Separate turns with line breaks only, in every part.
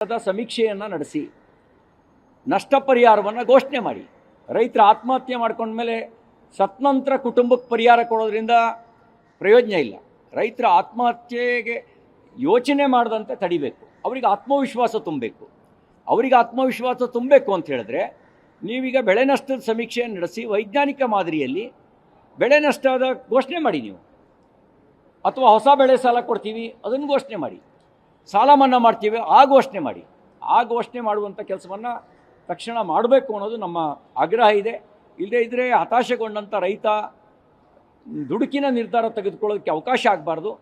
ಸಮೀಕ್ಷೆಯನ್ನು ನಡೆಸಿ ನಷ್ಟ ಪರಿಹಾರವನ್ನು ಘೋಷಣೆ ಮಾಡಿ. ರೈತರ ಆತ್ಮಹತ್ಯೆ ಮಾಡ್ಕೊಂಡ್ಮೇಲೆ ಸತ್ನಂತರ ಕುಟುಂಬಕ್ಕೆ ಪರಿಹಾರ ಕೊಡೋದ್ರಿಂದ ಪ್ರಯೋಜನ ಇಲ್ಲ. ರೈತರ ಆತ್ಮಹತ್ಯೆಗೆ ಯೋಚನೆ ಮಾಡದಂತೆ ತಡಿಬೇಕು. ಅವರಿಗೆ ಆತ್ಮವಿಶ್ವಾಸ ತುಂಬಬೇಕು. ಅವರಿಗೆ ಆತ್ಮವಿಶ್ವಾಸ ತುಂಬಬೇಕು ಅಂತ ಹೇಳಿದ್ರೆ ನೀವೀಗ ಬೆಳೆ ನಷ್ಟದ ಸಮೀಕ್ಷೆಯನ್ನು ನಡೆಸಿ ವೈಜ್ಞಾನಿಕ ಮಾದರಿಯಲ್ಲಿ ಬೆಳೆ ನಷ್ಟದ ಘೋಷಣೆ ಮಾಡಿ ನೀವು, ಅಥವಾ ಹೊಸ ಬೆಳೆ ಸಾಲ ಕೊಡ್ತೀವಿ ಅದನ್ನು ಘೋಷಣೆ ಮಾಡಿ, ಸಾಲ ಮನ್ನಾ ಮಾಡ್ತೀವಿ ಆ ಘೋಷಣೆ ಮಾಡಿ. ಆ ಘೋಷಣೆ ಮಾಡುವಂಥ ಕೆಲಸವನ್ನು ತಕ್ಷಣ ಮಾಡಬೇಕು ಅನ್ನೋದು ನಮ್ಮ ಆಗ್ರಹ ಇದೆ. ಇಲ್ಲದೇ ಇದ್ದರೆ ಹತಾಶೆಗೊಂಡಂಥ ರೈತ ದುಡುಕಿನ ನಿರ್ಧಾರ ತೆಗೆದುಕೊಳ್ಳೋದಕ್ಕೆ ಅವಕಾಶ ಆಗಬಾರ್ದು.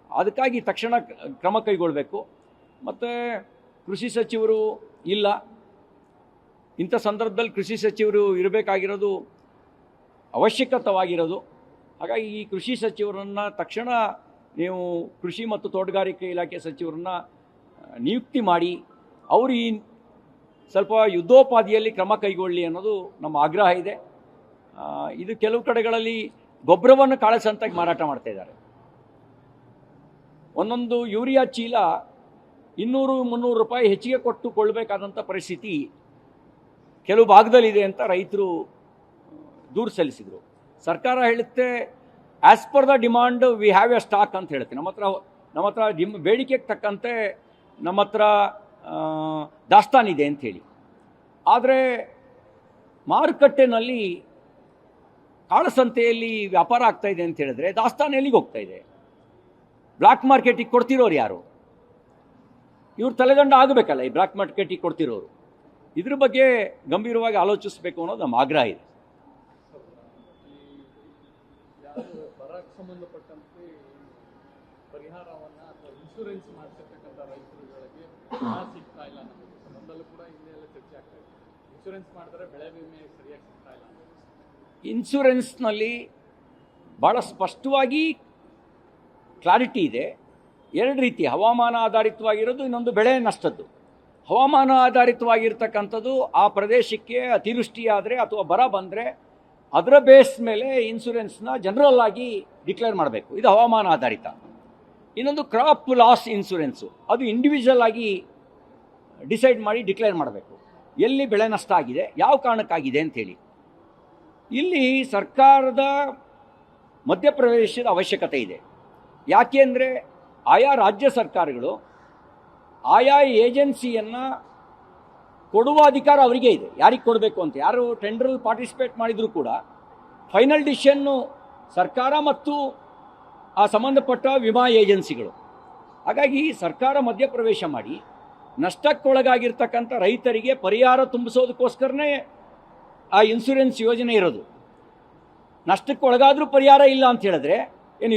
ಅದಕ್ಕಾಗಿ ತಕ್ಷಣ ಕ್ರಮ ಕೈಗೊಳ್ಳಬೇಕು. ಮತ್ತು ಕೃಷಿ ಸಚಿವರು ಇಲ್ಲ, ಇಂಥ ಸಂದರ್ಭದಲ್ಲಿ ಕೃಷಿ ಸಚಿವರು ಇರಬೇಕಾಗಿರೋದು ಅವಶ್ಯಕವಾಗಿರೋದು. ಹಾಗಾಗಿ ಈ ಕೃಷಿ ಸಚಿವರನ್ನು ತಕ್ಷಣ ನೀವು ಕೃಷಿ ಮತ್ತು ತೋಟಗಾರಿಕೆ ಇಲಾಖೆ ಸಚಿವರನ್ನು ನಿಯುಕ್ತಿ ಮಾಡಿ ಅವರು ಈ ಸ್ವಲ್ಪ ಯುದ್ಧೋಪಾದಿಯಲ್ಲಿ ಕ್ರಮ ಕೈಗೊಳ್ಳಿ ಅನ್ನೋದು ನಮ್ಮ ಆಗ್ರಹ ಇದೆ. ಇದು ಕೆಲವು ಕಡೆಗಳಲ್ಲಿ ಗೊಬ್ಬರವನ್ನು ಕಾಳಸಂತಾಗಿ ಮಾರಾಟ ಮಾಡ್ತಾ ಇದ್ದಾರೆ. ಒಂದೊಂದು ಯೂರಿಯಾ ಚೀಲ 200-300 ರೂಪಾಯಿ ಹೆಚ್ಚಿಗೆ ಕೊಟ್ಟು ಕೊಳ್ಳಬೇಕಾದಂಥ ಪರಿಸ್ಥಿತಿ ಕೆಲವು ಭಾಗದಲ್ಲಿದೆ ಅಂತ ರೈತರು ದೂರು ಸಲ್ಲಿಸಿದರು. ಸರ್ಕಾರ ಹೇಳುತ್ತೆ as per the demand we have A stock ಅಂತ ಹೇಳುತ್ತೆ. ನಮ್ಮ ಹತ್ರ ಬೇಡಿಕೆಗೆ ತಕ್ಕಂತೆ ನಮ್ಮ ಹತ್ರ ದಾಸ್ತಾನಿದೆ ಅಂಥೇಳಿ. ಆದರೆ ಮಾರುಕಟ್ಟೆನಲ್ಲಿ ಕಾಳಸಂತೆಯಲ್ಲಿ ವ್ಯಾಪಾರ ಆಗ್ತಾ ಇದೆ ಅಂತ ಹೇಳಿದ್ರೆ ದಾಸ್ತಾನು ಎಲ್ಲಿಗೆ ಹೋಗ್ತಾ ಇದೆ? ಬ್ಲ್ಯಾಕ್ ಮಾರ್ಕೆಟಿಗೆ ಕೊಡ್ತಿರೋರು ಯಾರು? ಇವ್ರು ತಲೆದಂಡ ಆಗಬೇಕಲ್ಲ ಈ ಬ್ಲ್ಯಾಕ್ ಮಾರ್ಕೆಟಿಗೆ ಕೊಡ್ತಿರೋರು. ಇದ್ರ ಬಗ್ಗೆ ಗಂಭೀರವಾಗಿ ಆಲೋಚಿಸಬೇಕು ಅನ್ನೋದು ನಮ್ಮ ಆಗ್ರಹ ಇದೆ.
ಸಂಬಂಧಪಟ್ಟಂತೆ ಪರಿಹಾರವನ್ನು ಅಥವಾ ಇನ್ಶೂರೆನ್ಸ್ ಮಾಡಿಸಿರ್ತಕ್ಕಂಥ ರೈತರುಗಳಿಗೆ ಸಿಗ್ತಾ ಇಲ್ಲ. ನಮಗೆ ಸಂಬಂಧದಲ್ಲೂ ಕೂಡ ಹಿಂದೆಲ್ಲ ಚರ್ಚೆ ಆಗ್ತಾ ಇದೆ. ಇನ್ಶೂರೆನ್ಸ್ ಮಾಡಿದ್ರೆ ಬೆಳೆ ವಿಮೆ ಸರಿಯಾಗಿ ಸಿಗ್ತಾ ಇಲ್ಲ.
ಇನ್ಶೂರೆನ್ಸ್ನಲ್ಲಿ ಭಾಳ ಸ್ಪಷ್ಟವಾಗಿ ಕ್ಲಾರಿಟಿ ಇದೆ. 2 ರೀತಿ, ಹವಾಮಾನ ಆಧಾರಿತವಾಗಿರೋದು, ಇನ್ನೊಂದು ಬೆಳೆ ನಷ್ಟದ್ದು. ಹವಾಮಾನ ಆಧಾರಿತವಾಗಿರ್ತಕ್ಕಂಥದ್ದು ಆ ಪ್ರದೇಶಕ್ಕೆ ಅತಿವೃಷ್ಟಿ ಆದರೆ ಅಥವಾ ಬರ ಬಂದರೆ ಅದರ ಬೇಸ್ ಮೇಲೆ ಇನ್ಶೂರೆನ್ಸ್ನ ಜನರಲ್ ಆಗಿ ಡಿಕ್ಲೇರ್ ಮಾಡಬೇಕು. ಇದು ಹವಾಮಾನ ಆಧಾರಿತ. ಇನ್ನೊಂದು ಕ್ರಾಪ್ ಲಾಸ್ ಇನ್ಶೂರೆನ್ಸು, ಅದು ಇಂಡಿವಿಜುವಲ್ ಆಗಿ ಡಿಸೈಡ್ ಮಾಡಿ ಡಿಕ್ಲೇರ್ ಮಾಡಬೇಕು. ಎಲ್ಲಿ ಬೆಳೆ ನಷ್ಟ ಆಗಿದೆ, ಯಾವ ಕಾರಣಕ್ಕಾಗಿದೆ ಅಂಥೇಳಿ. ಇಲ್ಲಿ ಸರ್ಕಾರದ ಮಧ್ಯಪ್ರವೇಶದ ಅವಶ್ಯಕತೆ ಇದೆ. ಯಾಕೆ ಅಂದರೆ ಆಯಾ ರಾಜ್ಯ ಸರ್ಕಾರಗಳು ಆಯಾ ಏಜೆನ್ಸಿಯನ್ನು ಕೊಡುವ ಅಧಿಕಾರ ಅವರಿಗೆ ಇದೆ. ಯಾರಿಗೆ ಕೊಡಬೇಕು ಅಂತ, ಯಾರು ಟೆಂಡರಲ್ಲಿ ಪಾರ್ಟಿಸಿಪೇಟ್ ಮಾಡಿದರೂ ಕೂಡ ಫೈನಲ್ ಡಿಸಿಷನ್ನು ಸರ್ಕಾರ ಮತ್ತು ಆ ಸಂಬಂಧಪಟ್ಟ ವಿಮಾ ಏಜೆನ್ಸಿಗಳು. ಹಾಗಾಗಿ ಸರ್ಕಾರ ಮಧ್ಯಪ್ರವೇಶ ಮಾಡಿ ನಷ್ಟಕ್ಕೊಳಗಾಗಿರ್ತಕ್ಕಂಥ ರೈತರಿಗೆ ಪರಿಹಾರ ತುಂಬಿಸೋದಕ್ಕೋಸ್ಕರನೇ ಆ ಇನ್ಶೂರೆನ್ಸ್ ಯೋಜನೆ ಇರೋದು. ನಷ್ಟಕ್ಕೊಳಗಾದರೂ ಪರಿಹಾರ ಇಲ್ಲ ಅಂತ ಹೇಳಿದ್ರೆ ಏನು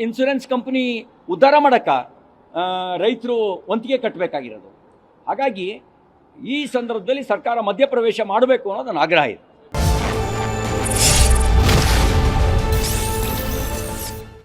ಇನ್ಶೂರೆನ್ಸ್ ಕಂಪ್ನಿ ಉದ್ಧಾರ ಮಾಡೋಕ್ಕೆ ರೈತರು ವಂತಿಗೆ ಕಟ್ಟಬೇಕಾಗಿರೋದು. ಹಾಗಾಗಿ ಈ ಸಂದರ್ಭದಲ್ಲಿ ಸರ್ಕಾರ ಮಧ್ಯಪ್ರವೇಶ ಮಾಡಬೇಕು ಅನ್ನೋದು ನನ್ನ ಆಗ್ರಹ ಇದೆ.